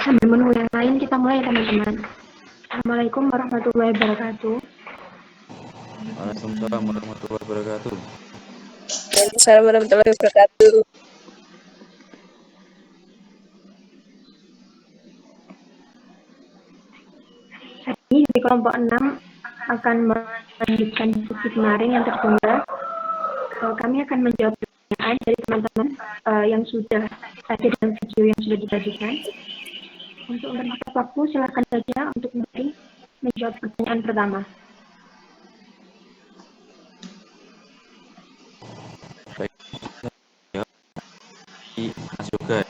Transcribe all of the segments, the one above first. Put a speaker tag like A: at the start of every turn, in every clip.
A: Sambil menunggu yang lain, kita mulai ya teman-teman. Assalamualaikum warahmatullahi wabarakatuh.
B: Waalaikumsalam warahmatullahi wabarakatuh.
C: Waalaikumsalam warahmatullahi wabarakatuh.
A: Hari ini di kelompok 6 akan melanjutkan diskusi kemarin yang tertunda. Kami akan menjawab pertanyaan dari teman-teman yang sudah hadir dalam video yang sudah dibagikan. Untuk mempercepat waktu, silakan saja untuk menjawab pertanyaan pertama.
B: Baik, Mas Yoga,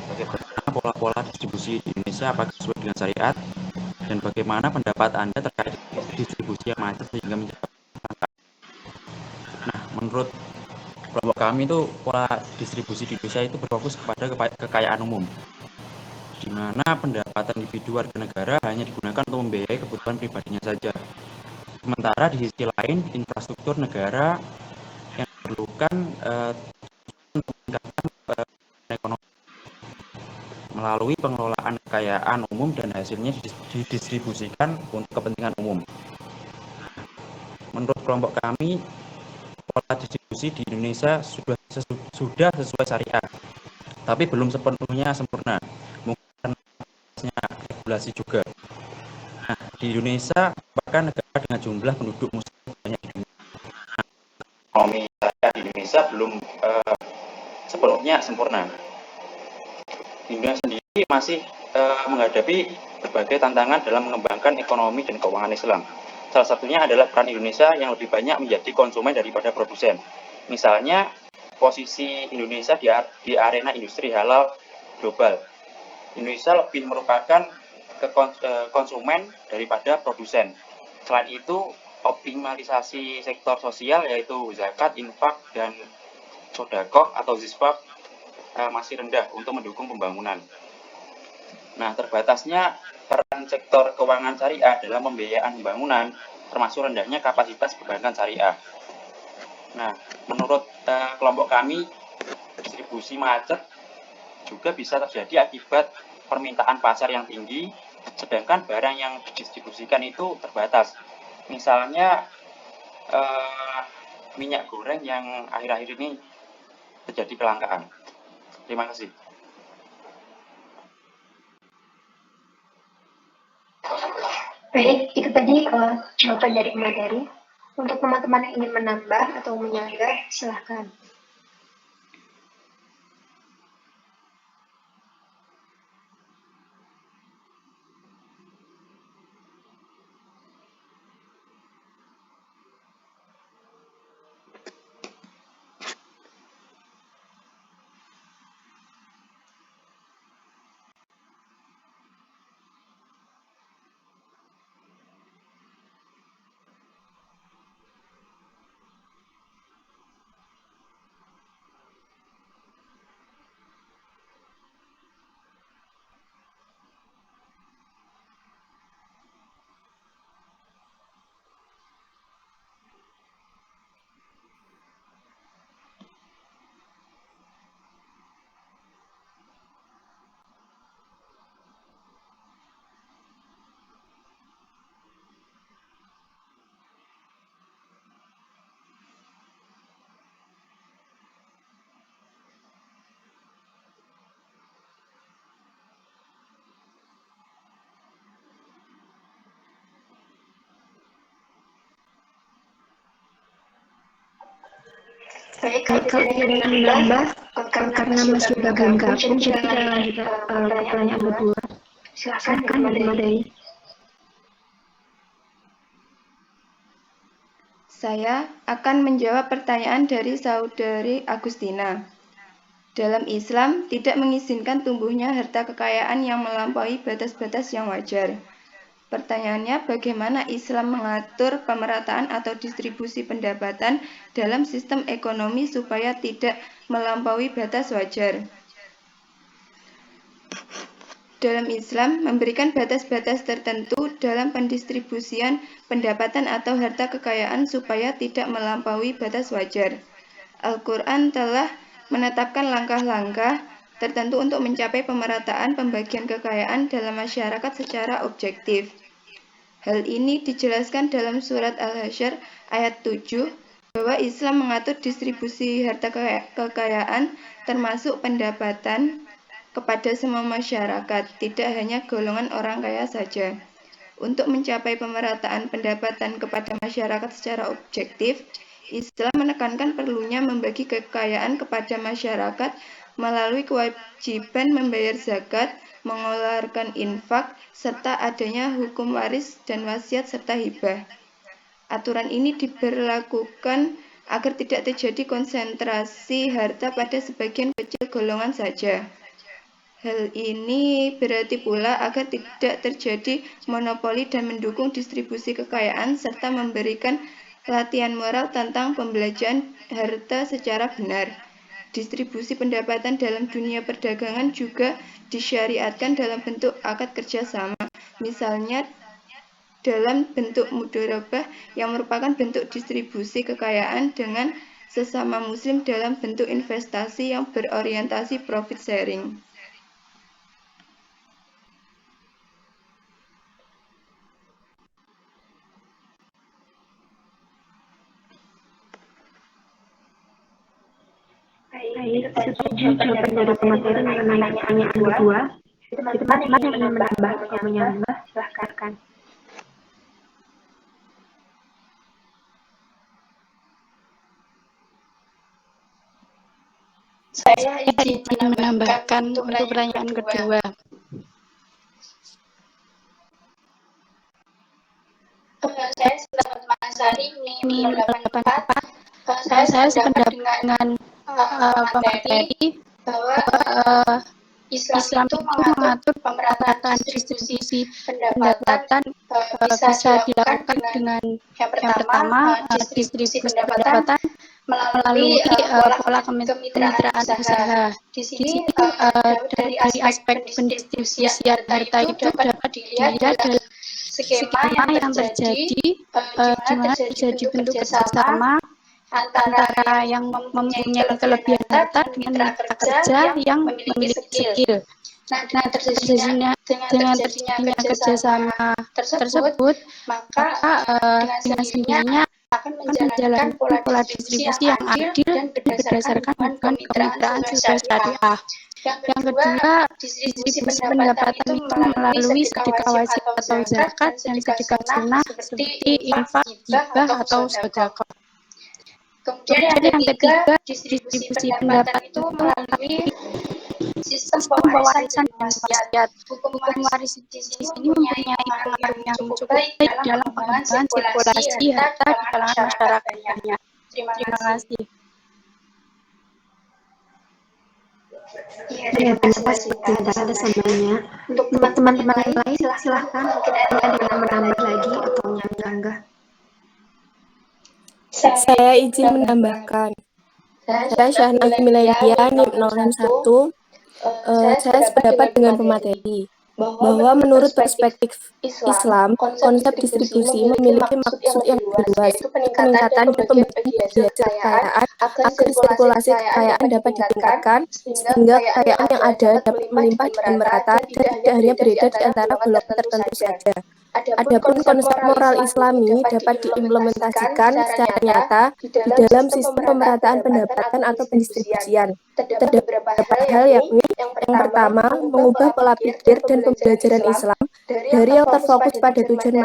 B: bagaimana pola-pola distribusi di Indonesia apakah sesuai dengan syariat dan bagaimana pendapat Anda terkait distribusi yang macet sehingga menyebabkan. Nah, menurut kelompok kami itu pola distribusi di Indonesia itu berfokus kepada kekayaan umum, di mana pendapatan individu warga negara hanya digunakan untuk membiayai kebutuhan pribadinya saja. Sementara di sisi lain, infrastruktur negara yang diperlukan untuk meningkatkan ekonomi melalui pengelolaan kekayaan umum dan hasilnya didistribusikan untuk kepentingan umum. Menurut kelompok kami, pola distribusi di Indonesia sudah sesuai syariat, tapi belum sepenuhnya sempurna. Mungkin regulasi juga. Nah, di Indonesia bahkan negara dengan jumlah penduduk muslim banyak di dunia. Ekonomi syariah di Indonesia belum sepenuhnya sempurna. Indonesia sendiri masih menghadapi berbagai tantangan dalam mengembangkan ekonomi dan keuangan Islam. Salah satunya adalah peran Indonesia yang lebih banyak menjadi konsumen daripada produsen. Misalnya, posisi Indonesia di arena industri halal global. Indonesia lebih merupakan konsumen daripada produsen. Selain itu, optimalisasi sektor sosial yaitu zakat, infak, dan sodakoh atau zisfak masih rendah untuk mendukung pembangunan. Nah, terbatasnya peran sektor keuangan syariah dalam pembiayaan pembangunan, termasuk rendahnya kapasitas perbankan syariah. Nah, menurut kelompok kami, distribusi macet juga bisa terjadi akibat permintaan pasar yang tinggi, sedangkan barang yang didistribusikan itu terbatas. Misalnya, minyak goreng yang akhir-akhir ini terjadi kelangkaan. Terima kasih.
A: Baik, itu tadi jawaban dari materi. Untuk teman-teman yang ingin menambah atau menyanggah, silahkan. Baik, kalau tidak ada yang menambah, karena Mas Yoga belum gabung, jadi kita lanjut ke pertanyaan kedua. Silahkan Madai.
D: Saya akan menjawab pertanyaan dari saudari Agustina. Dalam Islam, tidak mengizinkan tumbuhnya harta kekayaan yang melampaui batas-batas yang wajar. Pertanyaannya, bagaimana Islam mengatur pemerataan atau distribusi pendapatan dalam sistem ekonomi supaya tidak melampaui batas wajar? Dalam Islam, memberikan batas-batas tertentu dalam pendistribusian pendapatan atau harta kekayaan supaya tidak melampaui batas wajar. Al-Quran telah menetapkan langkah-langkah tertentu untuk mencapai pemerataan pembagian kekayaan dalam masyarakat secara objektif. Hal ini dijelaskan dalam surat Al-Hasyr ayat 7 bahwa Islam mengatur distribusi harta kekayaan termasuk pendapatan kepada semua masyarakat, tidak hanya golongan orang kaya saja. Untuk mencapai pemerataan pendapatan kepada masyarakat secara objektif, Islam menekankan perlunya membagi kekayaan kepada masyarakat melalui kewajiban membayar zakat, mengeluarkan infak, serta adanya hukum waris dan wasiat serta hibah. Aturan ini diberlakukan agar tidak terjadi konsentrasi harta pada sebagian kecil golongan saja. Hal ini berarti pula agar tidak terjadi monopoli dan mendukung distribusi kekayaan serta memberikan latihan moral tentang pembelanjaan harta secara benar. Distribusi pendapatan dalam dunia perdagangan juga disyariatkan dalam bentuk akad kerjasama, misalnya dalam bentuk mudharabah yang merupakan bentuk distribusi kekayaan dengan sesama muslim dalam bentuk investasi yang berorientasi profit sharing.
A: Baik, setuju jawaban dari pemateri mengenai pertanyaan kedua. Teman-teman yang ingin menambah atau menyambah, silahkan.
E: Saya izin menambahkan untuk pertanyaan kedua. Saya sependapat Mas Ari ini 84. Saya sependapat dengan pemateri bahwa Islam itu mengatur pemerataan distribusi pendapatan bisa dilakukan dengan yang pertama distribusi pendapatan melalui pola kemitraan usaha. Di sini dari aspek pendistribusian harta itu dapat dilihat dari skema yang terjadi di mana terjadi bentuk kerjasama antara yang mempunyai kelebihan harta dengan mitra kerja yang memiliki skill. Nah, dengan terjadinya kerjasama tersebut, maka dengan sendirinya akan menjalankan pola distribusi yang adil dan berdasarkan hubungan kemitraan sesuai syariah. Yang kedua, distribusi pendapatan itu melalui sedekah wajib atau zakat dan sedekah sunnah seperti infak, hibah atau sedekah. Kemudian yang ketiga, distribusi pendapatan itu melalui sistem pewarisan dan wasiat. Hukum waris di sini mempunyai pengaruh yang cukup baik dalam pengembangan sirkulasi harta di kalangan masyarakat banyak. Terima kasih.
A: Ya, terima kasih atas sambalnya. Untuk teman-teman lain, silahkan. Mungkin ada yang menambah lagi atau menyanggah.
C: Saya izin menambahkan. Saya Syahnaz Milenia, NIM 061. Saya sependapat dengan pemateri bahwa menurut perspektif Islam, konsep distribusi memiliki maksud yang luas, yaitu peningkatan dan pembagian bagi hasil kekayaan agar sirkulasi kekayaan dapat ditingkatkan sehingga kekayaan yang ada dapat melimpah dan merata dan tidak hanya beredar di antara golongan tertentu saja. Adapun konsep moral Islami dapat diimplementasikan secara nyata di dalam sistem pemerataan pendapatan atau pendistribusian. Terdapat beberapa hal yakni yang pertama, mengubah pola pikir dan pembelajaran Islam dari yang terfokus pada tujuan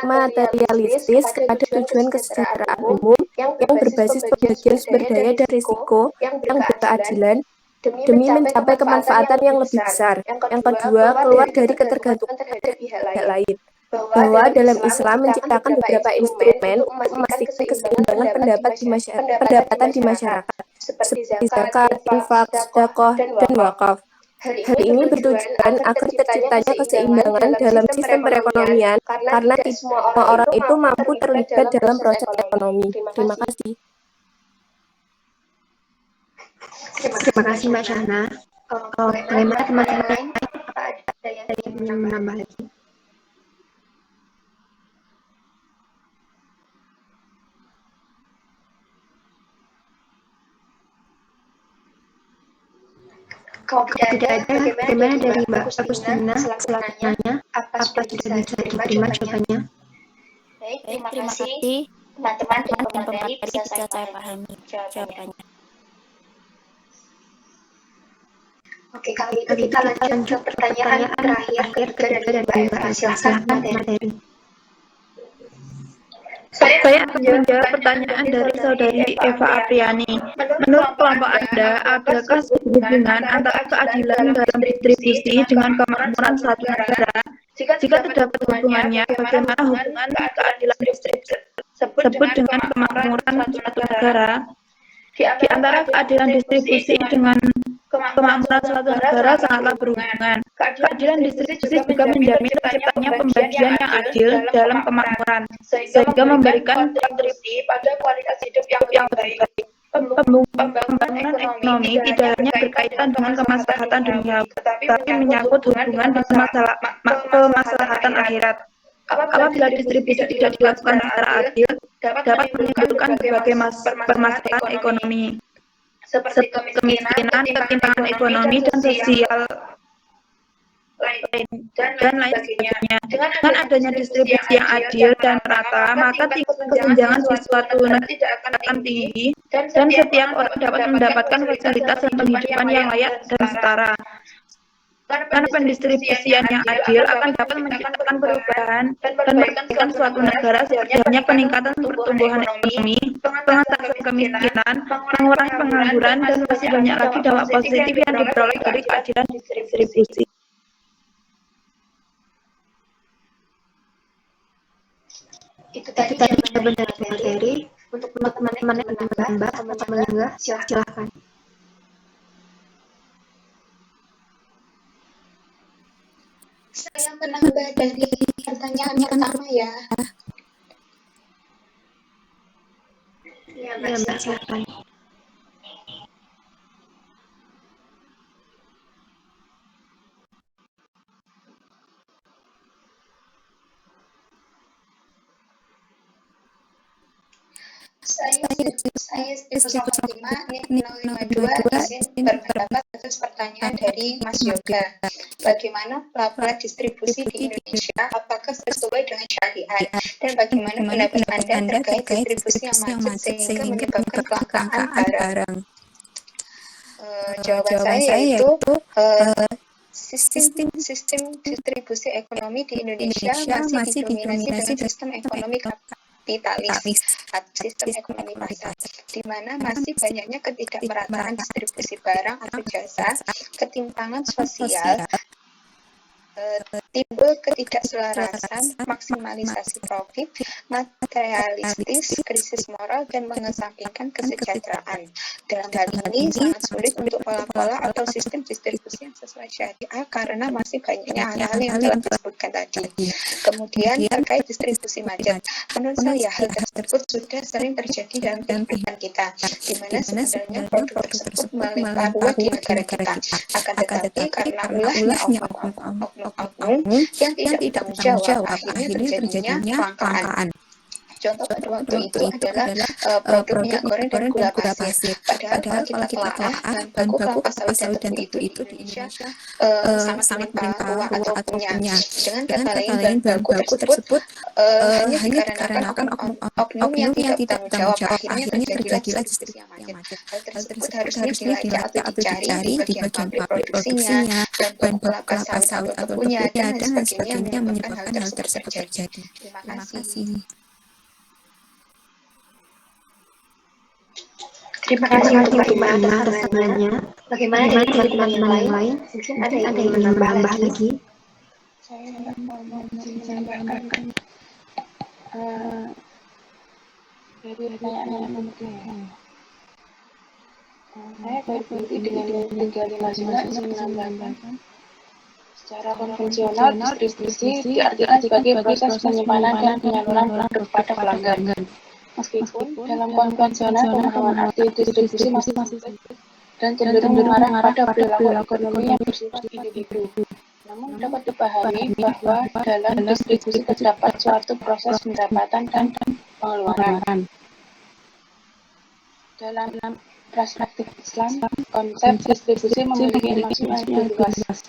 C: materialistis kepada tujuan kesejahteraan umum yang berbasis pembagian sumber daya dan risiko yang berkeadilan demi mencapai kemanfaatan yang lebih besar. Yang kedua, keluar dari ketergantungan terhadap pihak lain. Bahwa dalam Islam menciptakan beberapa instrumen untuk memastikan keseimbangan pendapatan di masyarakat, seperti zakat, infak, sedekah, dan wakaf. Hal ini bertujuan agar terciptanya keseimbangan dalam sistem perekonomian karena tidak semua orang itu mampu terlibat dalam proses ekonomi. Terima kasih.
A: Terima kasih Mbak Syahna. Bagaimana teman-teman lain? Ada yang ingin menambah lagi? Kalau tidak ada, bagaimana dari Mbak Agustina selaku penanya? Apa sudah bisa diterima jawabannya?
E: Baik,
C: Baik,
E: terima kasih teman-teman dan pemateri, bisa saya pahami jawabannya. Oke, kalau gitu kita lanjut ke pertanyaan terakhir ketiga dari Mbak Eva. Silahkan materi.
F: Saya akan menjawab pertanyaan dari saudari Eva Apriani. Menurut kelompok Anda, adakah hubungan antara keadilan dalam distribusi dengan kemakmuran suatu negara? Jika terdapat hubungannya, bagaimana hubungan keadilan distribusi tersebut dengan kemakmuran suatu negara? Di antara keadilan distribusi dengan kemakmuran suatu negara sangatlah berhubungan. Keadilan distribusi juga menjamin terciptanya pembagian yang adil dalam kemakmuran, sehingga memberikan kontribusi pada kualitas hidup yang lebih baik. Pembangunan ekonomi tidak hanya berkaitan dengan kemaslahatan duniawi, tetapi menyangkut hubungan dengan kemaslahatan akhirat. Apabila distribusi tidak dilakukan secara adil, dapat menimbulkan berbagai permasalahan ekonomi, seperti kemiskinan, ketimpangan ekonomi dan sosial dan lain sebagainya. Dengan adanya distribusi yang adil dan merata, maka tingkat kesenjangan di suatu negara tidak akan tinggi dan setiap orang dapat mendapatkan fasilitas dan penghidupan yang layak dan setara. Karena pendistribusian yang adil akan dapat menciptakan perubahan dan memberikan suatu negara seperti peningkatan pertumbuhan ekonomi, pengentasan kemiskinan, pengurangan pengangguran, dan masih banyak lagi dampak positif yang diperoleh dari keadilan distribusi.
E: Itu tadi jawaban dari materi. Untuk teman-teman yang menambah atau menyanggah, silahkan. Saya menambah dari pertanyaan pertama ya.
A: Ya, Mbak, silahkan.
E: Saya 105, NIM 052 izin berpendapat atas pertanyaan dari Mas Yoga. Bagaimana pelaporan distribusi di Indonesia? Apakah sesuai dengan syariat? Dan bagaimana pendapat Anda terkait distribusi yang macet sehingga menyebabkan kelangkaan barang? Jawaban saya yaitu sistem distribusi ekonomi di Indonesia masih didominasi dengan sistem ekonomi kapitalis atau sistem ekonomi pasar, di mana masih banyaknya ketidakmerataan distribusi barang atau jasa, ketimpangan sosial, timbul ketidakselarasan, maksimalisasi profit, materialistis, krisis moral, dan mengesampingkan kesejahteraan. Dalam hal ini sangat sulit untuk pola-pola atau sistem distribusi yang sesuai syariah karena masih banyaknya hal-hal yang telah disebutkan tadi. Kemudian terkait distribusi macet, menurut saya hal tersebut sudah sering terjadi dalam kehidupan kita, di mana sebenarnya produk tersebut melimpah ruah di negara kita. Akan tetapi karena ulahnya oknum yang tidak bertanggung jawab, akhirnya terjadinya kelangkaan. Contoh pada waktu itu adalah produk minyak goreng dan gula pasir. Padahal kalau kita telah bahan baku kelapa sawit dan tebu itu di Indonesia sangat melimpah ruah atau punya. Dengan kata lain, bahan baku tersebut hanya dikarenakan oknum yang tidak bertanggung jawab, akhirnya terjadilah distribusi yang macet. Hal tersebut harusnya dilacak atau dicari di bagian pabrik produksinya, bahan baku kelapa sawit atau tebunya, dan lain sebagainya yang menyebabkan hal tersebut terjadi. Terima kasih. Terima kasih untuk atas pertanyaannya. Bagaimana dari teman-teman yang lain? Mungkin ada yang ingin menambah lagi? Saya mau menambahkan dari pertanyaan yang mungkin. Saya berpikir dengan 359 menambahkan secara konvensional distribusi diartikan sebagai proses penyimpanan dan penyaluran produk pada pelanggan. Meskipun dalam konvensional pemahaman arti distribusi masih dan cenderung mengarah pada perilaku ekonomi yang bersifat individu. Namun dapat dipahami bahwa dalam distribusi terdapat suatu proses pendapatan dan pengeluaran. Dalam perspektif Islam, konsep distribusi memiliki maksud yang lebih luas,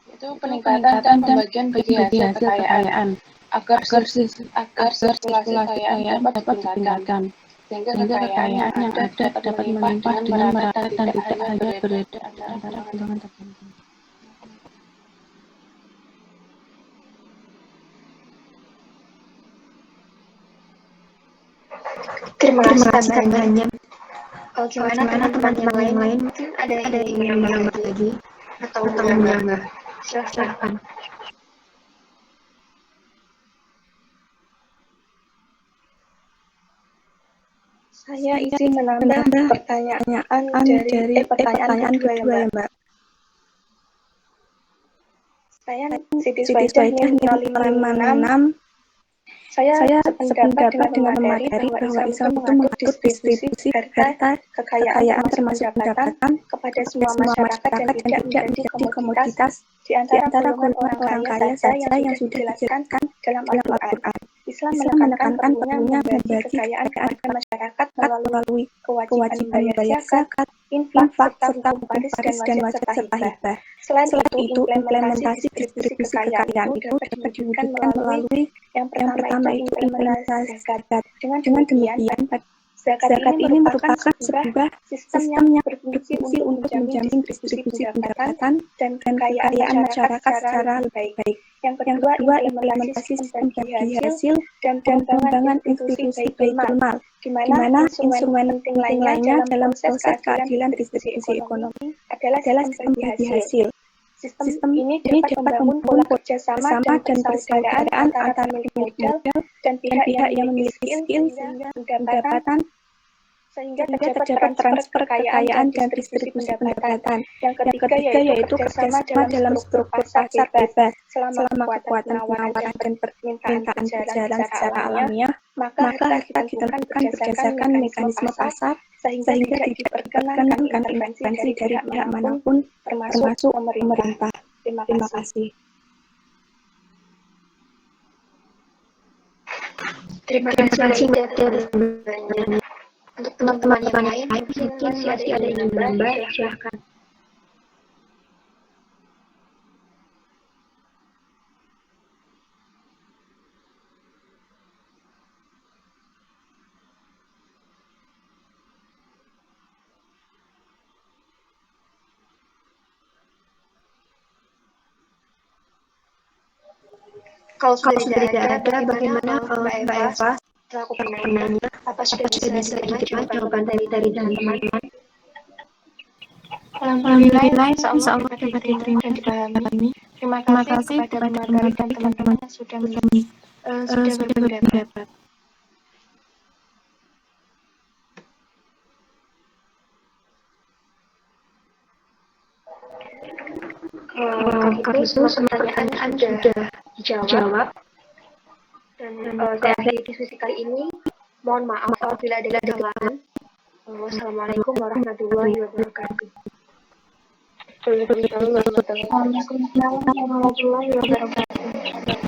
E: yaitu peningkatan dan pembagian bagi hasil kekayaan agar sirkulasi kekayaan dapat ditingkatkan, sehingga kekayaan yang ada dapat melimpah dengan merata dan tidak hanya beredar antara golongan tertentu.
A: Terima kasih tambahannya. Gimana teman-teman yang lain? Mungkin ada yang ingin menambah lagi atau menambah? Silahkan.
D: Saya izin menambah pertanyaan kedua ya, Mbak. Saya Siti Swaidah NIM 0556. Saya sependapat dengan pemateri bahwa Islam itu mengatur distribusi harta kekayaan termasuk pendapatan kepada semua masyarakat dan tidak menjadi komoditas di antara golongan orang kaya saja yang sudah dijelaskan dalam Al-Quran. Islam menekankan perlunya membagi kekayaan kepada masyarakat melalui kewajiban membayar zakat, infak, serta hukum waris dan wajib serta hibah. Selain itu, implementasi distribusi kekayaan itu dapat diwujudkan melalui yang pertama itu implementasi zakat. Dengan demikian, zakat ini merupakan sebuah sistem yang berfungsi untuk menjamin distribusi pendapatan dan kekayaan masyarakat secara lebih baik. Yang kedua, implementasi sistem bagi hasil dan pengembangan institusi Baitul Mal, di mana instrumen penting lainnya dalam proses keadilan distribusi ekonomi adalah sistem bagi hasil. Sistem ini dapat membangun pola kerjasama dan persaudaraan antara pemilik modal dan pihak yang memiliki skill sehingga terdapat transfer kekayaan dan distribusi pendapatan. Yang ketiga yaitu kerjasama dalam struktur pasar bebas. Selama kekuatan penawaran dan permintaan berjalan secara alamiah, maka harta ditentukan berdasarkan mekanisme pasar sehingga tidak diperkenankan intervensi dari pihak manapun termasuk pemerintah. Terima kasih.
A: Terima kasih Mbak Tia. Untuk teman-teman yang lain mungkin masih ada yang ingin menambah, silahkan. Kalau sudah tidak ada, bagaimana Mbak Eva selaku penanya, apa sudah bisa diterima jawaban dari teman-teman?
E: Alhamdulillah, insya Allah dapat diterima dan dipahami. Terima kasih kepada pemateri dan teman-teman yang sudah berpendapat.
A: Kalau itu semua pertanyaan sudah dijawab. Dan saya akhiri diskusi kali ini. Mohon maaf apabila ada kesalahan. Wassalamualaikum warahmatullahi wabarakatuh.
E: Waalaikumsalam warahmatullahi wabarakatuh.